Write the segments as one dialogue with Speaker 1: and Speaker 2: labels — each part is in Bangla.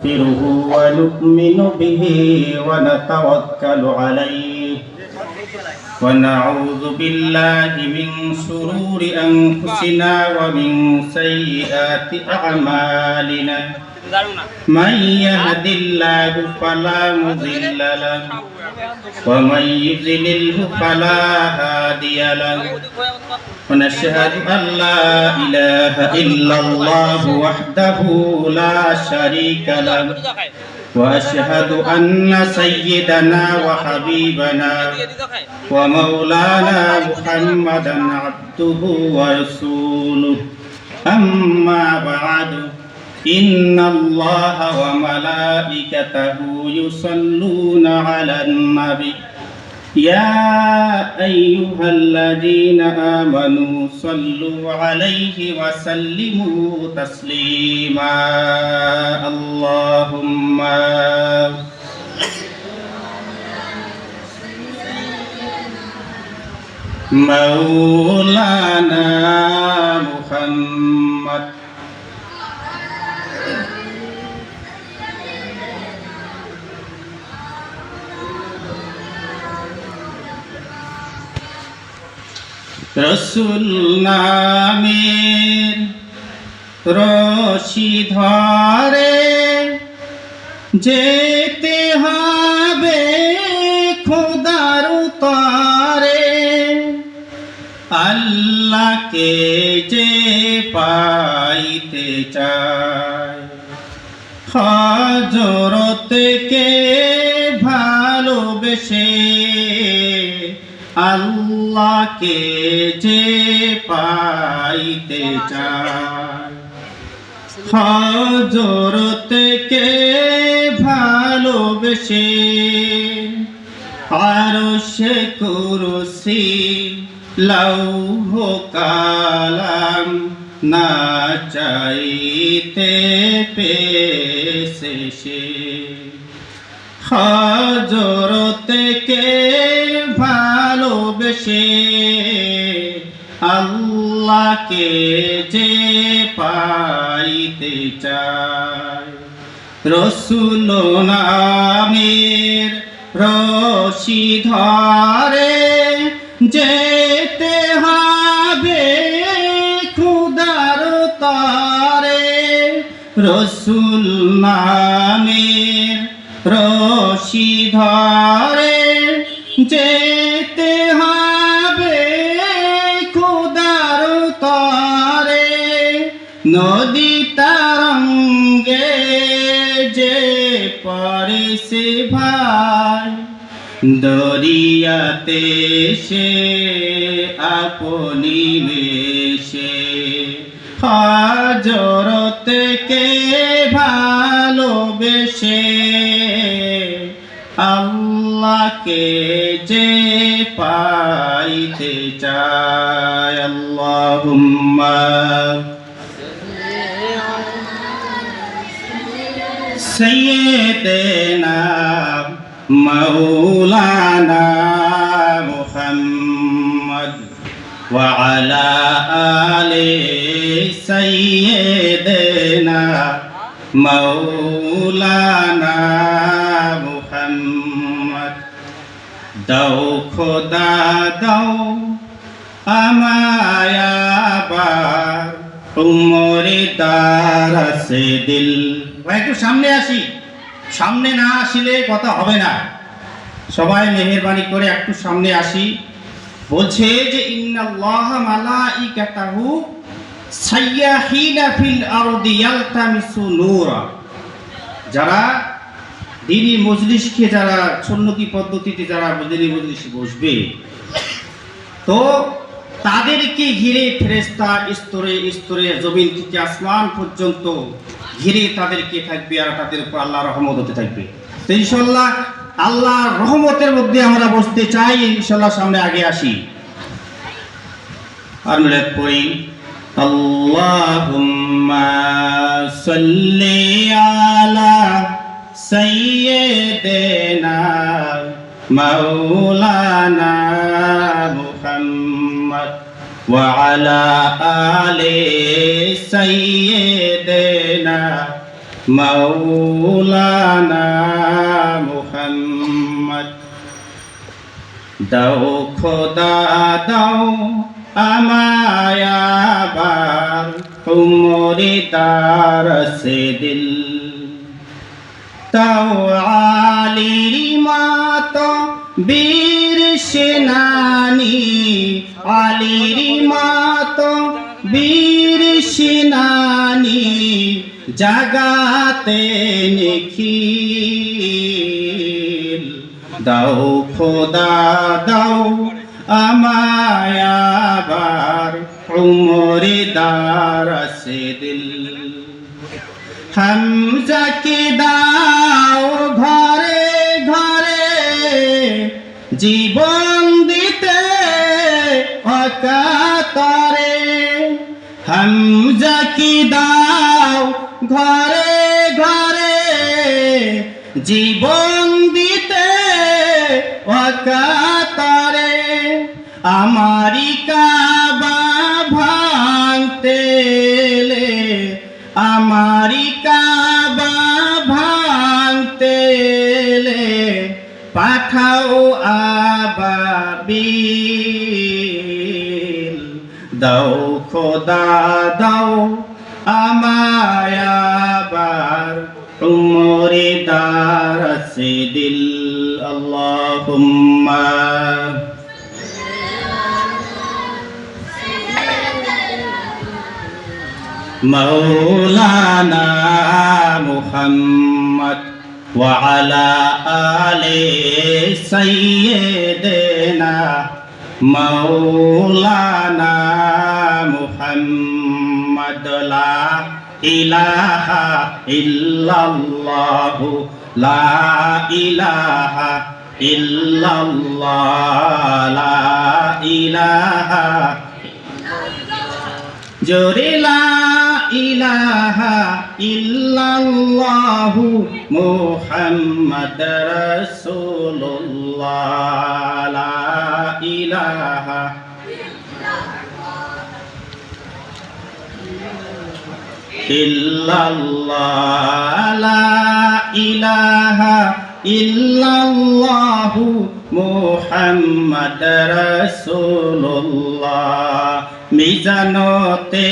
Speaker 1: نستغفره ونؤمن به ونتوكل عليه ونعوذ بالله من شرور أنفسنا ومن سيئات أعمالنا من يهد الله فلا مضل له ومن يضلل فلا هادي له ونشهد أن لا إله إلا الله وحده لا شريك له وأشهد أن سيدنا وحبيبنا ومولانا محمدا عبده ورسوله أما بعد إن الله وملائكته يصلون على النبي يا أيها الذين آمنوا صلوا عليه وسلموا تسليما اللهم مولانا محمد রসুল নামের রশি ধরে যেতে হবে খোদার তরে আল্লাহকে যে পাইতে চায় হযরতকে ভালোবেসে আল্লাহকে যে পাইতে চায় হযরতকে ভালোবেসে আরশে কুরসি লৌহ কালাম না চাইতে পেয়েছে সে হযরতকে ভালোবেসে আল্লাহকে যে পাইতে চায় রসুল নামের রশি ধরে যেতে হবে খোদার তরে রসুল নামের রশি ধরে যেতে হবে খোদার তরে নদী তরঙ্গে যে পড়ে সে ভাই দরিয়াতে সে আপনি বেশে হযরতকে ভালোবেসে আল্লাহকে যে পাইতে চায় আল্লাহুম্মা সাইয়্যিদিনা মাওলানা মুহাম্মদ ওয়া আলা আলি সাইয়্যিদিনা মাওলানা মুহাম্মদ দাও খোদা দাও আমায় আবার উমরে দারাসে দিল। একটু সামনে আসি, সামনে না আসলে কথা হবে না, সবাই মেহেরবানি করে একটু সামনে আসি। বলছে যে ইন্নাল্লাহা মালাইকাতাহু সাইয়াহিনা ফিল আরদি ইয়ালতামিসু নূরা, যারা দ্বীনি মজলিসকে যারা সুন্নতি পদ্ধতিতে যারা দ্বীনি মজলিসে বসবে তো তাদেরকে ঘিরে ফেরেশতা স্তরে স্তরে জমিন থেকে আসমান পর্যন্ত ঘিরে তাদেরকে থাকবে আর তাদের উপর আল্লাহর রহমত হতে থাকবে। তো ইনশাআল্লাহ আল্লাহর রহমতের মধ্যে আমরা বসতে চাই, ইনশাআল্লাহ সামনে আগে আসি আর মিলাদ পড়ি আল্লাহুম্মা সাল্লি আলা সাইয়্যিদিনা মাওলানা মুহাম্মদ ওয়া আলা আলি সাইয়্যিদিনা মাওলানা মুহাম্মদ। দাও খোদা দাও আমায় আবার উমরে দারসে দিল। তাও আলীর মাতো বীর সেনানী, আলীর মাতো বীর সেনানী, জাগাতে নিখিল। দাও খোদা দাও আমায় আবার উমরে দারসে দিল। হামজাকে দাও ঘরে ঘরে জীবন দিতে অকাতরে। হামজাকে দাও ঘরে ঘরে জীবন দিতে অকাতরে। আমারি কাবা ভাঙতে এলে, আমারি কাবা ভাঙতে এলে, পাঠাও আবাবিল। দাও খোদা দাও আমায় আবার উমরে দারসে দিল। আল্লাহুম্মা মাওলানা মুহাম্মদ ওয়া আলা আলি সাইয়্যিদিনা মাওলানা মুহাম্মদ। লা ইলাহা ইল্লাল্লাহু লা ইলাহা ইল্লাল্লাহ লা ইলাহা জোরে লা ইলাহা ইল্লাল্লাহু মুহাম্মাদ রাসূলুল্লাহ। লা ইলাহা ইল্লাল্লাহ লা ইলাহা ইল্লাল্লাহু মুহাম্মাদ রাসূলুল্লাহ। মিজানতে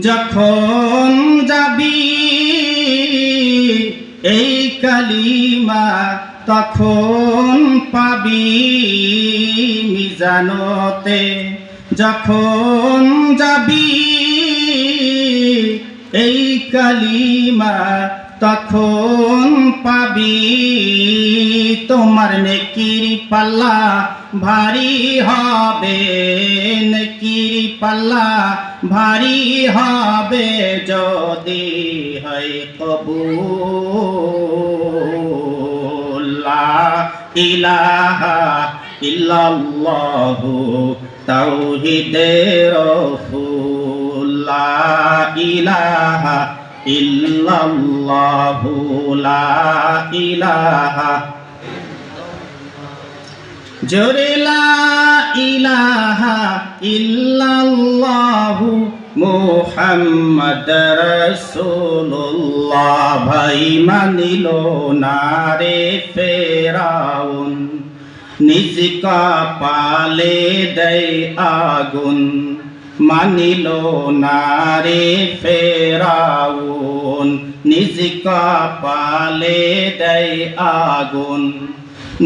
Speaker 1: যখন যাবি এই কালিমা তখন পাবি। মিজানতে যখন যাবি এই কালিমা তখন পাবি। তোমার নেকির পাল্লা ভারী হবে, নেকির পাল্লা ভারী হবে যদি হয় কবুল। লা ইলাহা ইল্লাল্লাহু তাওহীদের রসূল। লা ইলাহা ইল্লাল্লাহু লা ইলাহা জোরে লা ইলাহা ইল্লাল্লাহু মুহাম্মাদ রাসূলুল্লাহ। ভাই মানিল না রে ফেরাউন, নিজ কপালে দেয় আগুন। মানিল না রে ফেরাউন, নিজ কপালে দেয় আগুন।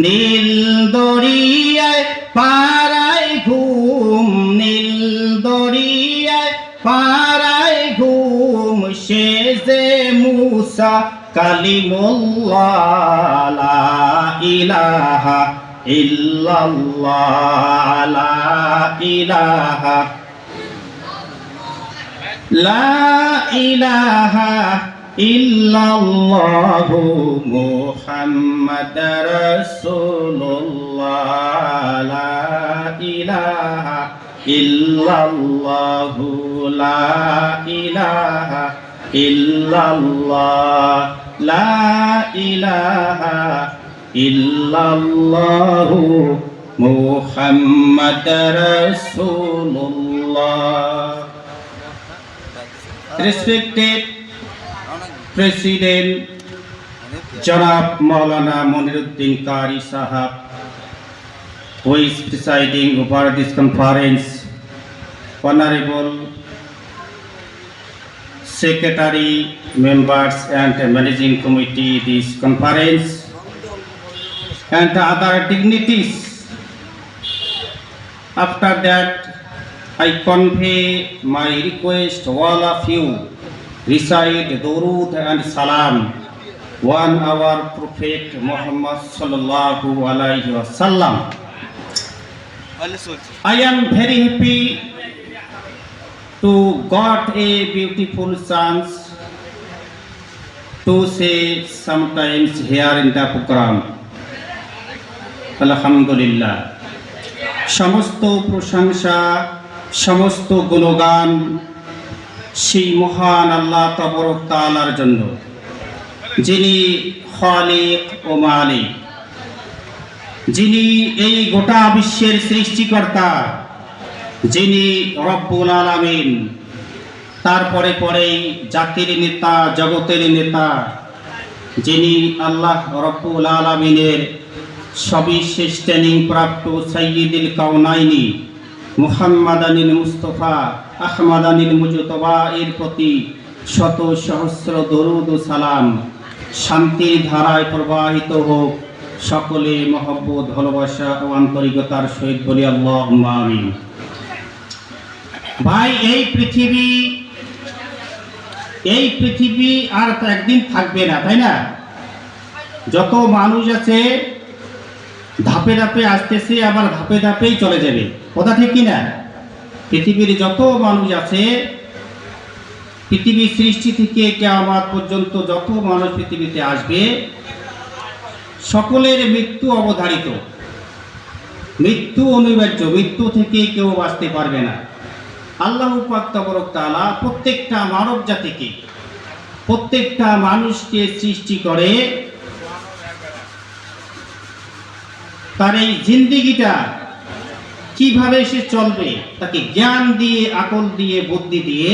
Speaker 1: নীল দরিয়ায় পারায় ঘুম, নীল দরিয়ায় পারায় ঘুম। সে যে মূসা কালিমুল্লাহ। লা ইলাহা ইল্লাল্লাহ লা ইলাহা লা ইলাহা ইল্লাল্লাহু মুহাম্মাদ রাসূলুল্লাহ। লা ইলাহা ইল্লাল্লাহু লা ইলাহা ইল্লাল্লাহ লা ইলাহা ইল্লাল্লাহু মুহাম্মাদ রাসূলুল্লাহ। Respected President Janab Maulana Moniruddin Qari Sahab, who is presiding over this conference, Honorable Secretary, members and managing committee this conference, and other dignities. After that, I convey my request to all of you, recite Durud and Salam, one our Prophet Muhammad sallallahu alaihi wasallam. I am very happy to got a beautiful chance to say sometimes here in the program. Alhamdulillah. সমস্ত প্রশংসা, সমস্ত গুণগান সেই মহান আল্লাহ তাবারক তাআলার জন্য, যিনি খালিক ও মালিক, যিনি এই গোটা বিশ্বের সৃষ্টিকর্তা, যিনি রব্বুল আলামিন, তারপরে পরেই জাতির নেতা, জগতের নেতা, যিনি আল্লাহ রব্বুল আলামিনের সবিশেষ ট্রেনিং প্রাপ্ত সাইয়্যিদুল কাউনাইনি মুহাম্মাদানিল মুস্তাফা আহমাদানিল মুজতবা এর প্রতি শত সহস্র দরুদ ও সালাম শান্তির ধারায় প্রবাহিত হোক। সকলে মহব্বত, ভালোবাসা ও আন্তরিকতার সহিত বলি আল্লাহুম্মা আমিন। ভাই, এই পৃথিবী আর তো একদিন থাকবে না, তাই না? যত মানুষ আছে ধাপে ধাপে আসতেছে, আবার ধাপে ধাপেই চলে যাবে, কথা ঠিক কিনা? পৃথিবীর যত মানুষ আছে, পৃথিবীর সৃষ্টি থেকে কিয়ামত পর্যন্ত যত মানুষ পৃথিবীতে আসবে, সকলের মৃত্যু অবধারিত, মৃত্যু অনিবার্য, মৃত্যু থেকে কেউ বাঁচতে পারবে না। আল্লাহ পাক তাবারক তাআলা প্রত্যেকটা মানব জাতিকে, প্রত্যেকটা মানুষকে সৃষ্টি করে তার এই জিন্দেগিটা কিভাবে সে চলবে তাকে জ্ঞান দিয়ে, আকল দিয়ে, বুদ্ধি দিয়ে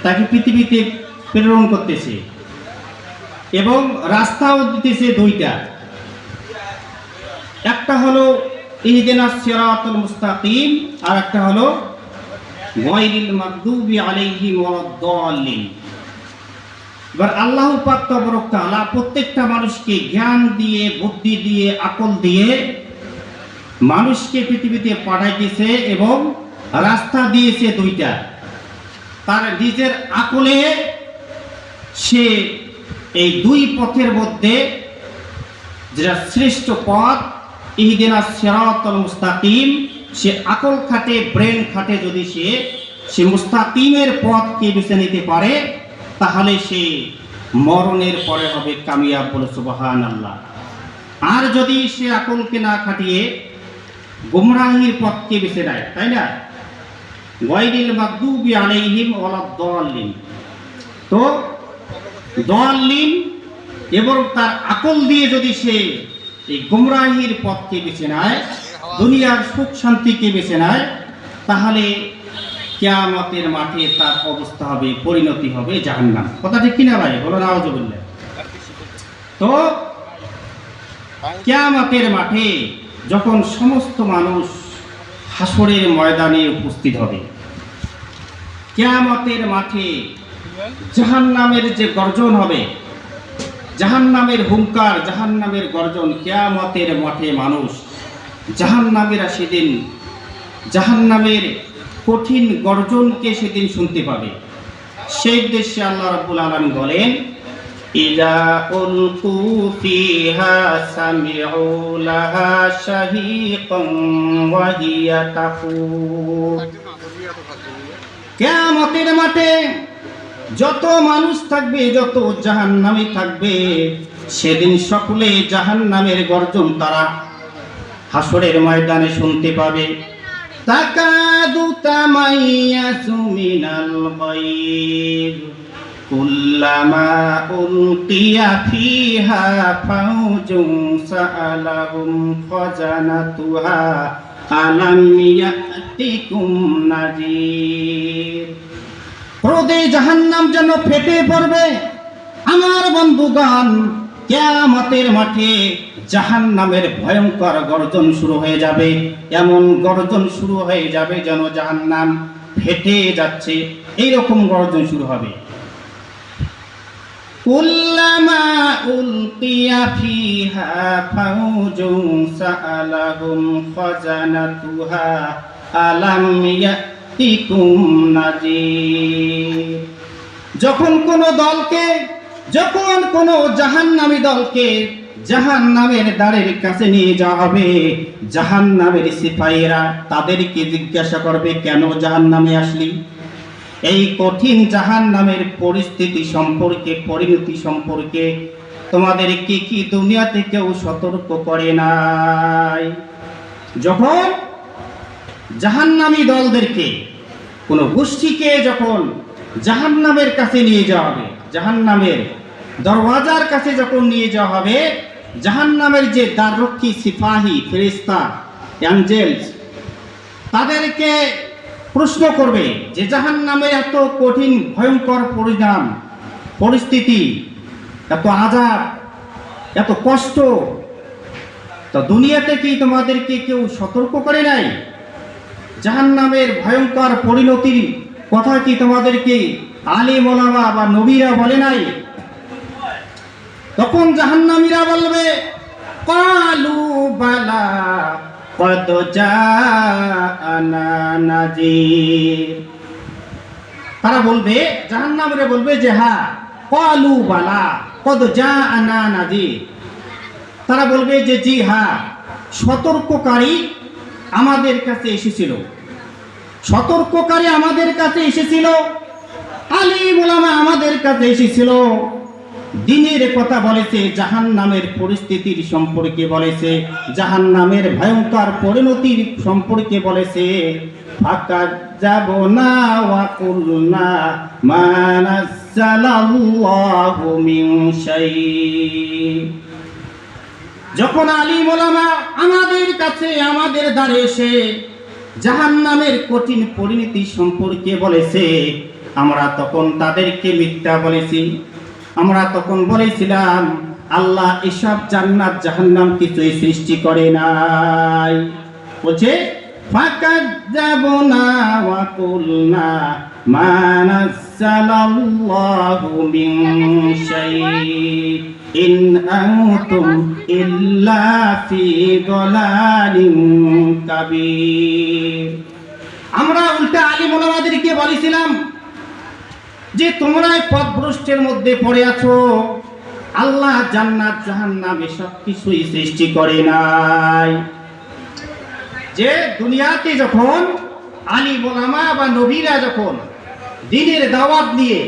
Speaker 1: তাকে পৃথিবীতে প্রেরণ করতেছে, এবং রাস্তাও দিতেছে দুইটা। একটা হলো ইহদিনাস সিরাতাল মুস্তাকিম, আর একটা হলো গায়রিল মাগদুবি আলাইহিম ওয়ালাদ-দাল্লিন। এবার আল্লাহ পাক তাবারক তাআলা প্রত্যেকটা মানুষকে জ্ঞান দিয়ে, বুদ্ধি দিয়ে, আকল দিয়ে মানুষকে পৃথিবীতে পাঠাইতেছে এবং রাস্তা দিয়েছে দুইটা। তার নিজের আকলে সে এই দুই পথের মধ্যে যেটা শ্রেষ্ঠ পথ, ইহদিনাস সিরাতাল মুস্তাকিম, সে আকল খাটে, ব্রেন খাটে, যদি সে মুস্তাকিমের পথকে বেছে নিতে পারে, তাহলে সে মরণের পরে হবে কামিয়াব, বলে সুবহানাল্লাহ। আর যদি সে আকলকে না খাটিয়ে গুমরাহির পথকে বেছে নেয়, তাই না, গায়রিল মাগদুবি আলাইহিম ওয়ালাদ-দাল্লিন, তো দাল্লিন, এবং তার আকল দিয়ে যদি সে এই গুমরাহির পথকে বেছে নেয়, দুনিয়ার সুখ শান্তিকে বেছে নেয়, তাহলে কিয়ামতের মাঠে তার অবস্থা হবে, পরিণতি হবে জাহান্নাম। কথা ঠিক কিনা ভাই? বলো নাউজুবিল্লাহ। তো কিয়ামতের মাঠে যখন সমস্ত মানুষ হাসরের ময়দানে উপস্থিত হবে, কিয়ামতের মাঠে জাহান্নামের যে গর্জন হবে, জাহান্নামের হুঙ্কার, জাহান্নামের গর্জন, কিয়ামতের মাঠে মানুষ, জাহান্নামীরা সেদিন জাহান্নামের কঠিন গর্জনকে সেদিন শুনতে পাবে। সেই উদ্দেশ্যে আল্লাহ রাব্বুল আলামিন বলেন, ইযা উলকু ফিহা সামিউ লাহা শাহীকান ওয়া হিয়া তাফুর। কিয়ামতের মাঠে যত মানুষ থাকবে, যত জাহান্নামী থাকবে, সেদিন সকলে জাহান্নামের গর্জন তারা হাসরের ময়দানে শুনতে পাবে। তাকাদু তামাইয়াসু মিনাল গায়ব কুল্লামা উলকিয়া ফিহা ফাওজুন সাআলাহুম খাজানাতুহা আলাম ইয়াতিকুম নাযীর। ক্রোধে জাহান্নাম যেন ফেটে পড়বে, আমার বন্ধুগণ, কিয়ামতের মাঠে জাহান্নামের ভয়ঙ্কর গর্জন শুরু হয়ে যাবে। এমন গর্জন শুরু হয়ে যাবে যেন জাহান্নাম ফেটে যাচ্ছে, এইরকম গর্জন শুরু হবে। কুল্লামা উলকিয়া ফিহা ফাউজুন সাআলাহুম খাজানাতুহা আলাম ইয়াতিকুম নাযীর। যখন কোনো জাহান্নামী দলকে জাহান্নামের দ্বারের কাছে নিয়ে যাওয়া হবে, জাহান্নামের সিপাহীরা তাদেরকে জিজ্ঞাসা করবে, কেন জাহান্নামে আসলি? এই কঠিন জাহান্নামের পরিস্থিতি সম্পর্কে, পরিণতি সম্পর্কে তোমাদেরকে কি দুনিয়াতে কেউ সতর্ক করে নাই? যখন জাহান্নামী দলদেরকে, কোনো গোষ্ঠীকে যখন জাহান্নামের কাছে নিয়ে যাওয়া হবে, জাহান্নামের দরওয়াজার কাছে যখন নিয়ে যাওয়া হবে, জাহান্নামের যে দ্বাররক্ষী সিপাহী, ফেরেশতা, অ্যাঞ্জেলস, তাদেরকে প্রশ্ন করবে যে জাহান্নামের এত কঠিন ভয়ঙ্কর পরিণাম, পরিস্থিতি, এত আযাব, এত কষ্ট, তো দুনিয়াতে কি তোমাদেরকে কেউ সতর্ক করে নাই? জাহান্নামের ভয়ঙ্কর পরিণতির কথা কি তোমাদেরকে আলিম ওলামা বা নবীরা বলে নাই? তখন জাহান্নামীরা বলবে, ক্বালু বালা কদ জাআনা নাযীর। তারা বলবে, জাহান্নামীরা বলবে যে হ্যাঁ, ক্বালু বালা কদ জাআনা নাযীর। তারা বলবে যে জি হ্যাঁ, সতর্ককারী আমাদের কাছে এসেছিল, সতর্ককারী আমাদের কাছে এসেছিল, আলিম ওলামা আমাদের কাছে এসেছিল, দিনের কথা বলেছে, জাহান্নামের পরিস্থিতির সম্পর্কে বলেছে, জাহান্নামের ভয়ঙ্কর পরিণতির সম্পর্কে বলেছে। ফাকাযাবনা ওয়া কুলনা মা নাযালাল্লাহু মিন শাই। যখন আলিম ওলামা আমাদের কাছে, আমাদের দ্বারে এসে জাহান্নামের কঠিন পরিণতি সম্পর্কে বলেছে, আমরা তখন তাদেরকে মিথ্যা বলেছি। আমরা তখন বলেছিলাম আল্লাহ এসব জান্নাত জাহান্নাম কিছুই সৃষ্টি করে নাই। বলছে ফাকাযাবনা ওয়া কুলনা মা নাযালাল্লাহু মিন শাই ইন আনতুম ইল্লা ফি দালালিন কাবীর। আমরা উল্টা আলিম ওলামাদেরকে বলেছিলাম যে তোমরা পথভ্রষ্টের মধ্যে পড়ে আছো, আল্লাহ জান্নাত জাহান্নাম এসব কিছুই সৃষ্টি করে নাই। যে দুনিয়াতে যখন আলিম ওলামা বা নবীরা যখন দ্বীনের দাওয়াত নিয়ে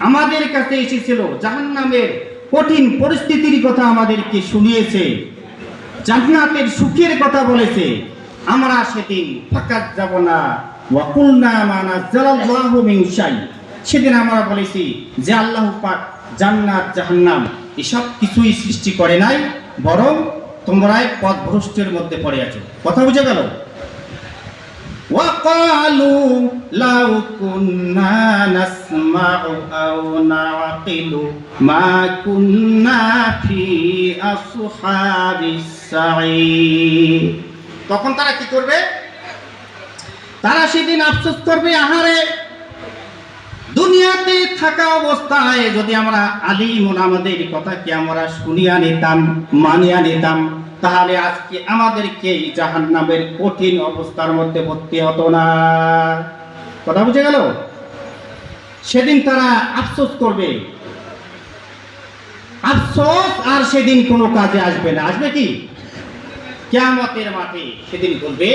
Speaker 1: আমাদের কাছে এসেছিল, জাহান্নামের কঠিন পরিস্থিতির কথা আমাদেরকে শুনিয়েছে, জান্নাতের সুখের কথা বলেছে, আমরা সেদিন ফাকাযাবনা ওয়া কুলনা মা নাযালাল্লাহু মিন শাই, সেদিন আমরা বলেছি যে আল্লাহ পাক জান্নাত জাহান্নাম এসব কিছুই সৃষ্টি করে নাই, বরং তোমরাই পথভ্রষ্টের মধ্যে পড়ে আছো। কথা বুঝে গেল? ওয়া ক্বালু লাউ কুন্না নাসমাউ আও নাআকিলু মা কুন্না ফি আসহাবিস সাঈর। তখন তারা কি করবে? তারা সেদিন আফসোস করবে, আহারে দুনিয়াতে থাকা অবস্থায় যদি আমরা আলিম ওলামাদের কথাকে আমরা শুনিয়া নিতাম, মানিয়া নিতাম, তাহলে আজকে আমাদেরকে এই জাহান্নামের কঠিন অবস্থার মধ্যে ভর্তি হতো না। কথা বুঝে গেল? সেদিন তারা আফসোস করবে, আফসোস আর সেদিন কোনো কাজে আসবে না। আসবে কি? কিয়ামতের মাঠে সেদিন বলবে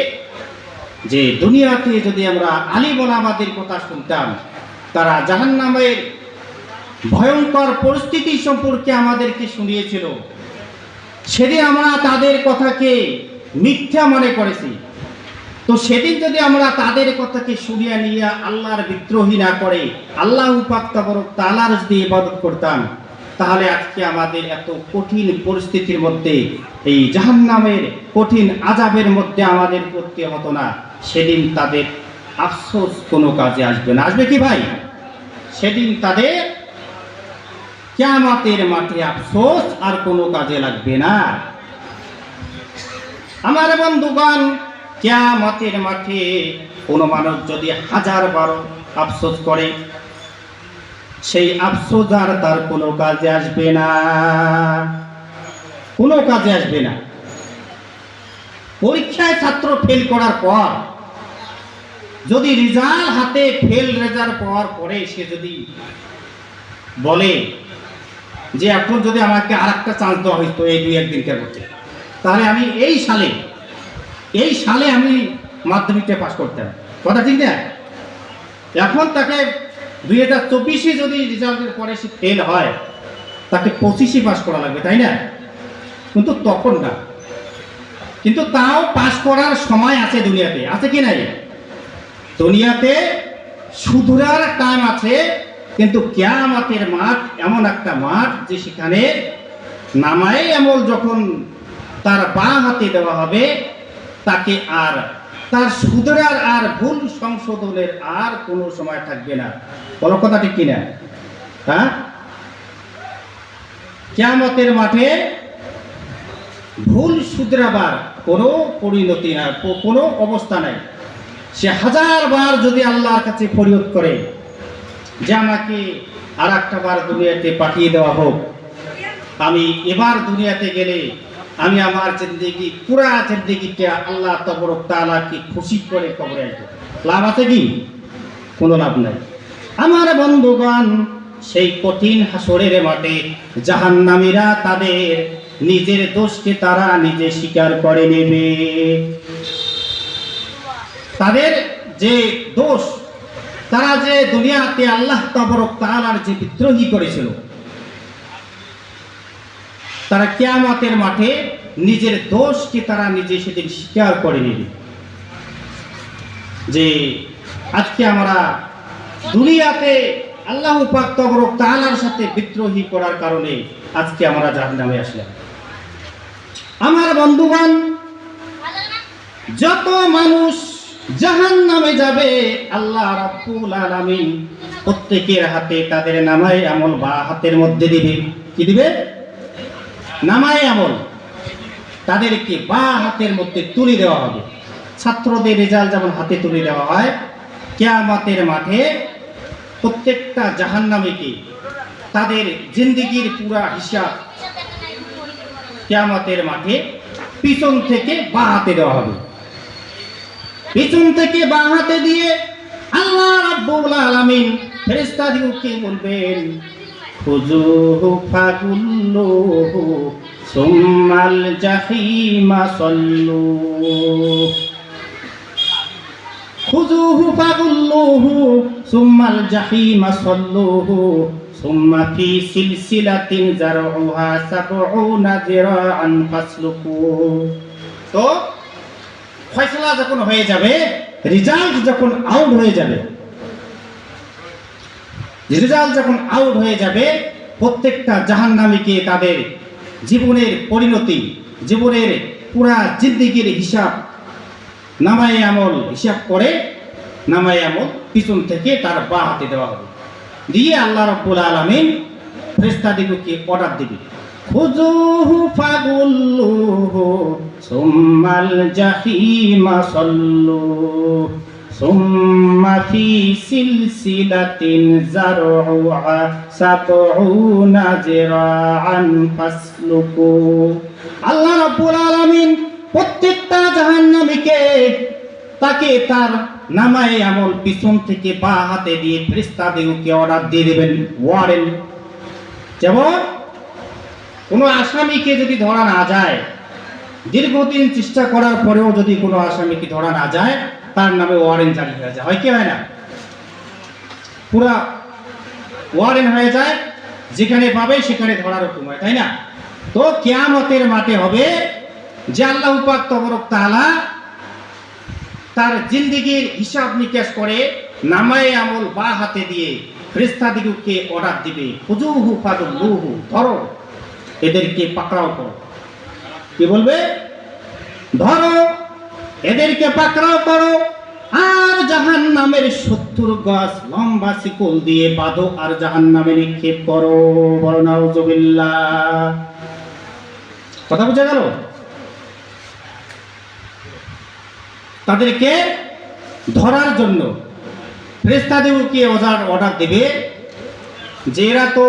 Speaker 1: যে দুনিয়াতে যদি আমরা আলিম ওলামাদের কথা শুনতাম, তারা জাহান্নামের ভয়ঙ্কর পরিস্থিতি সম্পর্কে আমাদেরকে শুনিয়েছিল, সেদিন আমরা তাদের কথাকে মিথ্যা মনে করেছি। তো সেদিন যদি আমরা তাদের কথাকে শুনিয়া নিয়ে আল্লাহর বিদ্রোহী না করে আল্লাহ পাক তাবারক তাআলার যদি ইবাদত করতাম, তাহলে আজকে আমাদের এত কঠিন পরিস্থিতির মধ্যে, এই জাহান্নামের কঠিন আযাবের মধ্যে আমাদের পড়তে হতো না। সেদিন তাদের আফসোস কোনো কাজে আসবে না। আসবে কি ভাই? সেদিন তাদের কিয়ামতের মাঠে আফসোস আর কোনো কাজে লাগবে না। আমার বন্ধুগণ, কিয়ামতের মাঠে কোনো মানুষ যদি 1000 বার আফসোস করে, সেই আফসোস আর তার কোনো কাজে আসবে না, কোনো কাজে আসবে না। পরীক্ষায় ছাত্র ফেল করার পর যদি রেজাল্ট হাতে, ফেল রেজাল্ট পাওয়ার পরে সে যদি বলে যে এখন যদি আমাকে আরেকটা চান্স দেওয়া হইতো এই 2-1 দিনকার মধ্যে, তাহলে আমি এই সালে আমি মাধ্যমিকটা পাস করতাম, কথা ঠিক না? এখন তাকে 2024 যদি রেজাল্টের পরে সে ফেল হয়, তাকে 25 পাস করা লাগবে, তাই না? কিন্তু তখন না, কিন্তু তাও পাস করার সময় আছে দুনিয়াতে, আছে কি নাই? দুনিয়াতে শুধরার টাইম আছে, কিন্তু কিয়ামতের মাঠ এমন একটা মাঠ যে সেখানে নামায়ে আমল যখন তার বাঁ হাতে দেওয়া হবে, তাকে আর তার শুধরার আর ভুল সংশোধনের আর কোনো সময় থাকবে না। বলো কথা ঠিক কিনা? হ্যাঁ, কিয়ামতের মাঠে ভুল শুধরাবার কোনো পরিণতি না, কোনো অবস্থা নাই। সে 1000 বার যদি আল্লাহর কাছে ফরিয়াদ করে যে আমাকে আর একটা বার দুনিয়াতে পাঠিয়ে দেওয়া হোক, আমি এবার দুনিয়াতে গেলে আমি আমার জিন্দেগি, পুরা জিন্দেগিটা আল্লাহ তাবারক তাআলাকে খুশি করে কবরে আসবো, লাভ আছে কি? কোনো লাভ নাই। আমার বন্ধুগণ, সেই কঠিন হাসরের মাঠে জাহান্নামীরা তাদের নিজের দোষকে তারা নিজে স্বীকার করে নেবে। তাদের যে দোষ, তারা যে দুনিয়াতে আল্লাহ তাবারক তাআলার যে বিদ্রোহী করেছিল, তারা কিয়ামতের মাঠে নিজের দোষকে তারা নিজে সেদিন স্বীকার করে নেবে যে আজকে আমরা দুনিয়াতে আল্লাহ পাক তাবারক তাআলার সাথে বিদ্রোহী করার কারণে আজকে আমরা জাহান্নামে আসলাম। আমার বন্ধুগণ, যত মানুষ জাহান্নামে যাবে, আল্লাহ রাব্বুল আলামিন প্রত্যেকের হাতে তাদের নামায়ে আমল বা হাতের মধ্যে দিবে। কি দিবে? নামায়ে আমল তাদেরকে বা হাতের মধ্যে তুলে দেওয়া হবে। ছাত্রদের রেজাল্ট যেমন হাতে তুলে দেওয়া হয়, কিয়ামতের মাঠে প্রত্যেকটা জাহান্নামীকে তাদের জিন্দেগির পুরা হিসাব কিয়ামতের মাঠে পিছন থেকে বা হাতে দেওয়া হবে। পিছন থেকে বা হাতে দিয়ে আল্লাহ রাব্বুল আলামিন ফেরেশতাদেরকে বলবেন, খুযুহু ফাগুল্লুহু সুম্মাল জাহিমা সাল্লু। খুযুহু ফাগুল্লুহু সুম্মাল জাহিমা সাল্লুহু সুম্মা ফি সিলসিলাতিন যারউহা ৭০ যিরাআন ফাসলুকু। তো ফয়সালা যখন হয়ে যাবে, রেজাল্ট যখন আউট হয়ে যাবে, রেজাল্ট যখন আউট হয়ে যাবে, প্রত্যেকটা জাহান্নামীকে তাদের জীবনের পরিণতি, জীবনের পুরা জিন্দেগির হিসাব, নামায়ে আমল হিসাব করে নামায়ে আমল পিছন থেকে তার বা হাতে দেওয়া হবে। দিয়ে আল্লাহ রাব্বুল আলামিন ফেরেশতাদেরকে অর্ডার দিবে, খুযুহু ফাগুল্লুহু সুম্মাল জাহিমা সাল্লু সুম্মা ফি সিলসিলাতিন যারউহা ৭০ যিরাআন ফাসলুকু। আল্লাহ রাব্বুল আলামিন প্রত্যেকটা জাহান্নামীকে তাকে তার নামায়ে আমল পিছন থেকে বা হাতে দিয়ে ফেরেশতাদেরকে অর্ডার দিয়ে দেবেন, ওয়ারেন্ট। যেমন কোনো আসামিকে যদি ধরা না যায়, দীর্ঘদিন চেষ্টা করার পরেও যদি কোনো আসামিকে ধরা না যায়, তার নামে ওয়ারেন্ট জারি হয়ে যায়, হয় কি হয় না? পুরা ওয়ারেন্ট হয়ে যায়, যেখানে পাবে সেখানে ধরার হুকুম হয়, তাই না? তো কিয়ামতের মাঠে হবে যে আল্লাহ পাক তাবারক তাআলা তার জিন্দেগির হিসাব নিকাশ করে নামায়ে আমল বা হাতে দিয়ে ফেরেশতাদেরকে অর্ডার দিবে, খুযুহু ফাগুল্লুহু, ধরো এদেরকে পাকড়াও করো। কি বলবে? ধরো এদেরকে পাকড়াও করো। আর জাহান্নামের 70 গজ লম্বা শিকল দিয়ে বাঁধো আর জাহান্নামে নিক্ষেপ করো। বলো নাউজুবিল্লাহ। কথা বুঝা গেল? তাদেরকে ধরার জন্য ফেরেশতাদেরকে অর্ডার দেবে যে এরা তো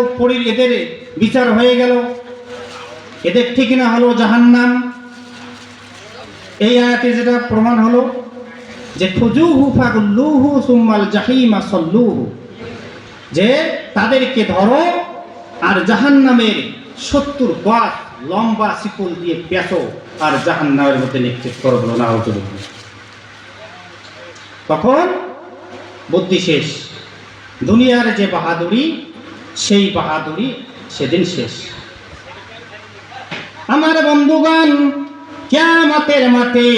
Speaker 1: এদের বিচার হয়ে গেল, এদের ঠিকানা হলো জাহান্নাম। এই আয়াতে যেটা প্রমাণ হলো যে খুজুহু ফাগুল্লুহু সুম্মাল জাহিমা সাল্লুহু, যে তাদেরকে ধরো আর জাহান্নামের 70 গজ লম্বা শিকল দিয়ে পেঁচো আর জাহান্নামের মধ্যে নিক্ষেপ করো। বলো নাউজুবিল্লাহ। তখন বুদ্ধি শেষ, দুনিয়ার যে বাহাদুরি সেই বাহাদুরি সেদিন শেষ। আমার বন্ধুগণ, কিয়ামতের মাঠে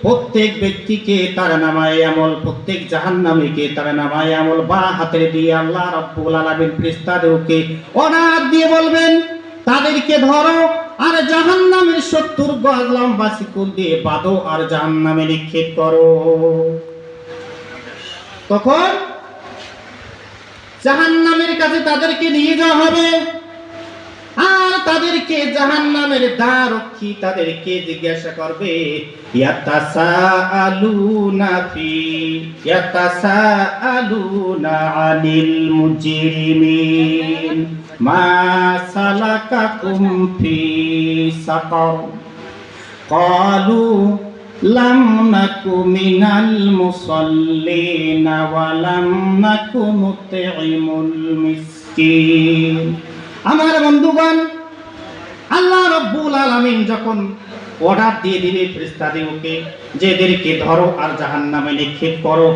Speaker 1: প্রত্যেক ব্যক্তিকে তার নামায়ে আমল, প্রত্যেক জাহান্নামীকে তার নামায়ে আমল বা হাতে দিয়ে আল্লাহ রাব্বুল আলামিন ফেরেশতাদেরকে অর্ডার দিয়ে বলবেন তাদেরকে ধরো আর জাহান্নামের 70 গজ লম্বা শিকল দিয়ে বাঁধো আর জাহান্নামে নিক্ষেপ করো। তখন জাহান্নামের কাছে তাদেরকে নিয়ে যাওয়া হবে আর তাদেরকে জাহান্নামের দ্বাররক্ষী তাদেরকে জিজ্ঞাসা করবে, ইয়াতাসাআলুনা আনিল মুজরিমিন মা সালাকাকুম ফি সাকার ক্বালু লাম নাকু মিনাল মুসাল্লিনা ওয়া লাম নাকু নুতঈমুল মিসকিন। আমার বন্ধুগণ, আল্লাহ রাব্বুল আলামিন যখন অর্ডার দিয়ে দিবে ফেরেশতাদেরকে যে এদেরকে ধরো আর জাহান্নামে নিক্ষেপ করো,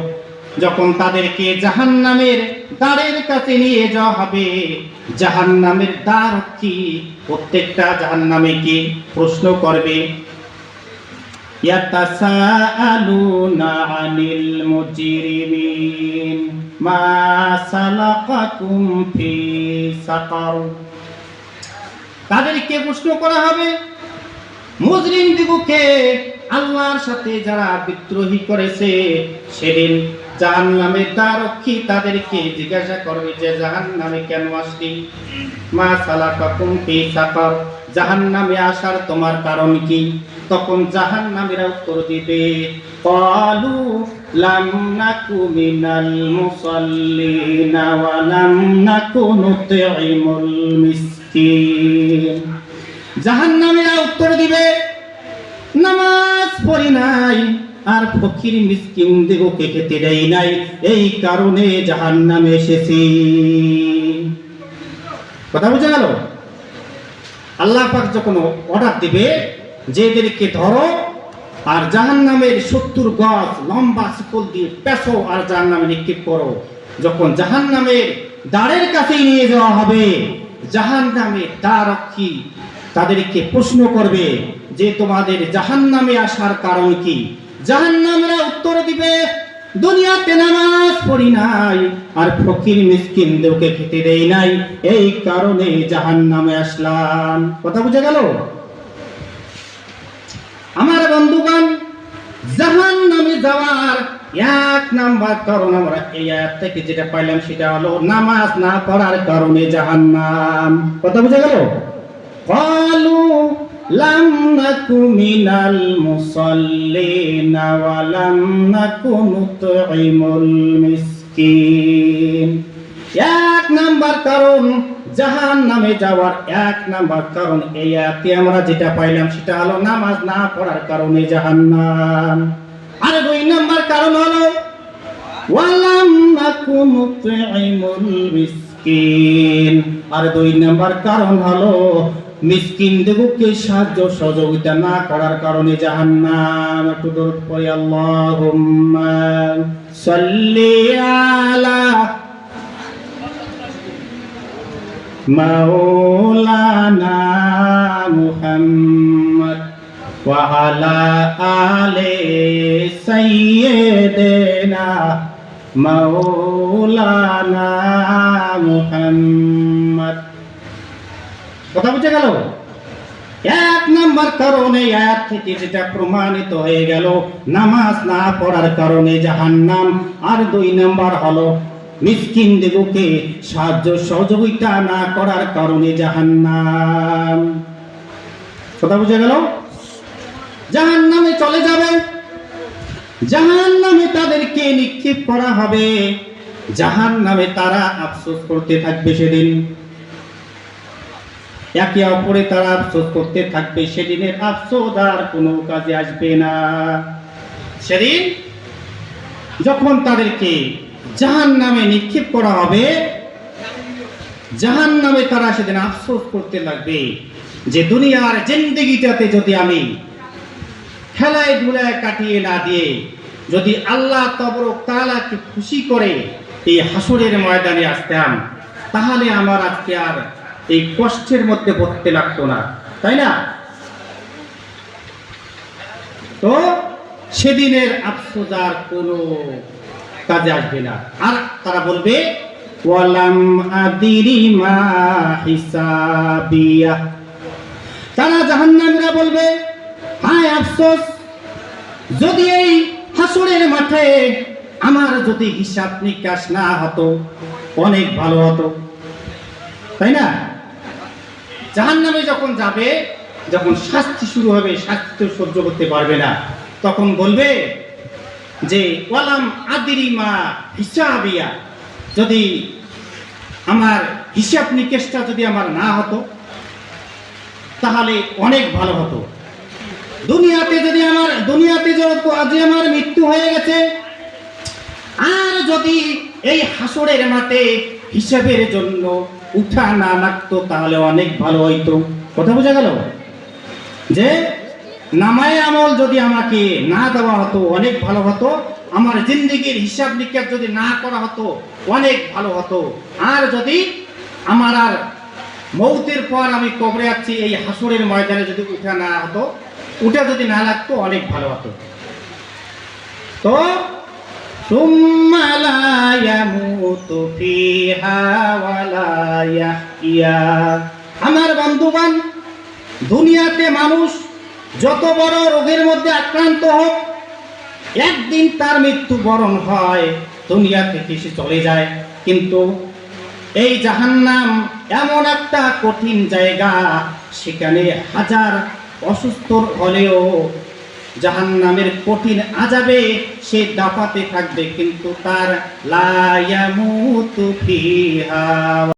Speaker 1: যখন তাদেরকে জাহান্নামের দ্বারের কাছে নিয়ে যাওয়া হবে, জাহান্নামের দ্বাররক্ষী প্রত্যেকটা জাহান্নামীকে প্রশ্ন করবে, ইয়াতাসাআলুনা আনিল মুজরিমিন মা সালাকাকুম ফি সাকার। তাদেরকে প্রশ্ন করা হবে মুজরিমদিগকে, আল্লাহর সাথে যারা বিদ্রোহী করেছে, সেদিন জাহান্নামের দ্বাররক্ষী তাদেরকে জিজ্ঞাসা করবে যে জাহান্নামে কেন আসলি, মা সালাকাকুম ফি সাকার, জাহান্নামে আসার তোমার কারণ কি? তখন জাহান্নামীরা উত্তর দিবে, ক্বালু লাম নাকু মিনাল মুসাল্লিনা ওয়া লাম নাকু নুতঈমুল মিসকিন। জাহান্নামীরা উত্তর দিবে, নামাজ পড়ি নাই আর ফকির মিসকিনদেরকে খেতে দেই নাই, এই কারণে জাহান্নামে এসেছি। কথা বুঝা গেল? আল্লাহ পাক যখন অর্ডার দিবে যে এদেরকে ধরো আর জাহান্নামের 70 গজ লম্বা শিকল দিয়ে পেঁচো আর জাহান্নামে নিক্ষেপ করো, যখন জাহান্নামের দ্বারের কাছে নিয়ে যাওয়া হবে, জাহান্নামের দ্বাররক্ষী তাদেরকে প্রশ্ন করবে যে তোমাদের জাহান্নামে আসার কারণ কি? জাহান্নামীরা উত্তর দিবে, দুনিয়াতে নামাজ পড়ি নাই আর ফকির মিসকিনদেরকে খেতে দেই নাই, এই কারণে জাহান্নামে আসলাম। কথা বুঝা গেল? আমার বন্ধুগণ, জাহান্নামে যাওয়ার 1 নাম্বার কারণ আমরা এই আয়াত থেকে যেটা পাইলাম সেটা হলো নামাজ না পড়ার কারণে জাহান্নাম। কথা বুঝা গেল? ক্বালু লাম নাকু মিনাল মুসাল্লিনা ওয়া লাম নাকু নুতঈমুল মিসকিন। 1 নাম্বার কারণ জাহান্নামে যাওয়ার 1 নাম্বার কারণ এই আয়াতে আমরা যেটা পাইলাম সেটা হলো নামাজ না পড়ার কারণে জাহান্নাম। আর 2 নাম্বার কারণ হলো ওয়া লাম নাকু নুতঈমুল মিসকিন। আর 2 নাম্বার কারণ হলো মিসকিনদেরকে সাহায্য সহযোগিতা না করার কারণে জাহান্নাম। একটু দরুদ পড়ি, আল্লাহুম্মা সাল্লি আলা মাওলানা মুহাম্মদ ওয়া আলা আলি সাইয়্যিদিনা মাওলানা মুহাম্মদ। কথা বুঝে গেল? এক নাম্বার কারণ এই আয়াত থেকে যেটা প্রমাণিত হয়ে গেল, নামাজ না পড়ার কারণে জাহান্নাম। আর দুই নাম্বার হলো মিসকিনদেরকে সাহায্য সহযোগিতা না করার কারণে জাহান্নাম। কথা বুঝে গেল? জাহান্নামে চলে যাবে, জাহান্নামে তাদেরকে নিক্ষেপ করা হবে, জাহান্নামে তারা আফসোস করতে থাকবে সেদিন। একে অপরে তারা আফসোস করতে থাকবে, সেদিনের আফসোস আর কোনো কাজে আসবে না। সেদিন যখন তাদেরকে জাহান্নামে নিক্ষেপ করা হবে, জাহান্নামে তারা সেদিন আফসোস করতে লাগবে যে দুনিয়ার জিন্দেগিটাতে যদি আমি খেলায় ধুলায় কাটিয়ে না দিয়ে যদি আল্লাহ তাবারক তাআলাকে খুশি করে এই হাসরের ময়দানে আসতাম, তাহলে আমার আজকে আর এই কষ্টের মধ্যে পড়তে লাগতো না, তাই না? তো সেদিনের আফসোস আর কোনো কাজে আসবে না। আর তারা বলবে ওয়ালাম আদিরি মা হিসাবিয়া, তারা জাহান্নামীরা বলবে হায় আফসোস, যদি এই হাসরের মাঠে আমার যদি হিসাব নিকাশ না হতো অনেক ভালো হতো, তাই না? জাহান্নামে যখন যাবে, যখন শাস্তি শুরু হবে, শাস্তি তো সহ্য করতে পারবে না, তখন বলবে যে ওয়ালাম আদিরি মা হিসাবিয়া, যদি আমার হিসাব নিকেশটা যদি আমার না হতো তাহলে অনেক ভালো হতো। দুনিয়াতে যদি আজ আমার মৃত্যু হয়ে গেছে, আর যদি এই হাসরের মাঠে হিসাবের জন্য উঠা না লাগতো তাহলে অনেক ভালো হইতো। কথা বোঝা গেল? যে নামায়ে আমল যদি আমাকে না দেওয়া হতো অনেক ভালো হতো, আমার জিন্দেগির হিসাব নিকাশ যদি না করা হতো অনেক ভালো হতো, আর যদি আমার আর মৌতের পর আমি কবরে আছি এই হাসরের ময়দানে যদি উঠা না হতো, উঠা যদি না লাগতো অনেক ভালো হতো। তো সুম্মা লা ইয়ামুতু ফিহা ওয়া লা ইয়াহইয়া, আমার বন্ধুগণ, দুনিয়াতে মানুষ যত বড় রোগের মধ্যে আক্রান্ত হোক, একদিন তার মৃত্যু বরণ হয়, দুনিয়া থেকে সে চলে যায়। কিন্তু এই জাহান্নাম এমন একটা কঠিন জায়গা, সেখানে হাজার অসুস্থ হলেও জাহান্নামের কঠিন আযাবে সে দাপাতে থাকবে, কিন্তু তার লা ইয়ামুতু ফিহা